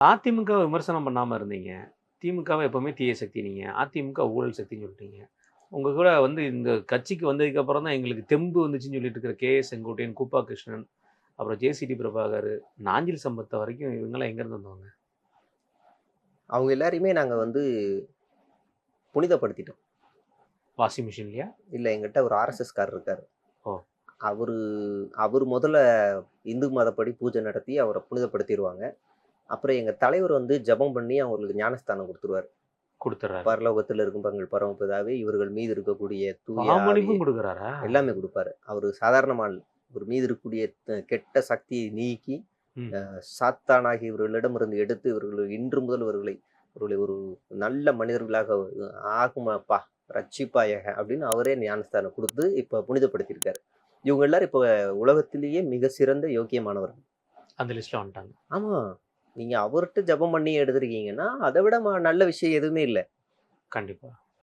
அதிமுக விமர்சனம் பண்ணாம இருந்தீங்க. திமுகவ எப்பவுமே தீய சக்தி நீங்க. அதிமுக ஊழல் சக்தின்னு சொல்லிட்டீங்க. உங்க கூட வந்து இந்த கட்சிக்கு வந்ததுக்கு அப்புறம் தான் எங்களுக்கு தெம்பு வந்துச்சுன்னு சொல்லிட்டு இருக்கிற கே.ஏ. செங்கோட்டையன், கூப்பா கிருஷ்ணன், அப்புறம் ஜே.சி.டி. பிரபாகர், நாஞ்சில் சம்பத் வரைக்கும் இவங்கலாம் எங்கேருந்து வந்தவங்க? அவங்க எல்லாரையுமே நாங்க புனிதப்படுத்திட்டோம். வாஷிங் மிஷின்லயா? இல்ல எங்கிட்ட ஒரு ஆர்எஸ்எஸ்காரர் இருக்காரு. ஓ! அவரு அவரு முதல்ல இந்து மதப்படி பூஜை நடத்தி அவர புனிதப்படுத்திருவாங்க. அப்புறம் எங்க தலைவர் ஜெபம் பண்ணி அவங்களுக்கு ஞானஸ்தானம் குடுத்துருவாரு. குடுத்துறாரு. பரலோகத்துல இருக்கும் எங்கள் பரமபிதாவே, இவர்கள் மீது இருக்கக்கூடிய தூய ஆவியை பாமணிப்பும் குடுக்குறாரா? எல்லாமே குடுப்பாரு. அவரு சாதாரண ஆள். இவர் மீது இருக்கக்கூடிய கெட்ட சக்தியை நீக்கி, ம். சாத்தானாகிய இவர்களிடமிருந்து எடுத்து இவர்கள் இன்று முதல் இவர்களை ஒரு நல்ல மனிதர்களாக ஆகுமாப்பா, ரட்சிப்பாயாக அப்படின்னு அவரே ஞானஸ்தானம் குடுத்து இப்ப புனிதப்படுத்தியிருக்காரு. இவங்க எல்லாரும் இப்ப உலகத்திலேயே மிக சிறந்த யோக்கியமானவர்கள். அந்த லிஸ்ட்ல வந்துட்டாங்க. ஆமா. நீங்க அவர்ட்ட ஜெபம் பண்ணி எடுத்திருக்கீங்கன்னா, அத விட நல்ல விஷயம் எதுவுமே இல்ல. கண்டிப்பா.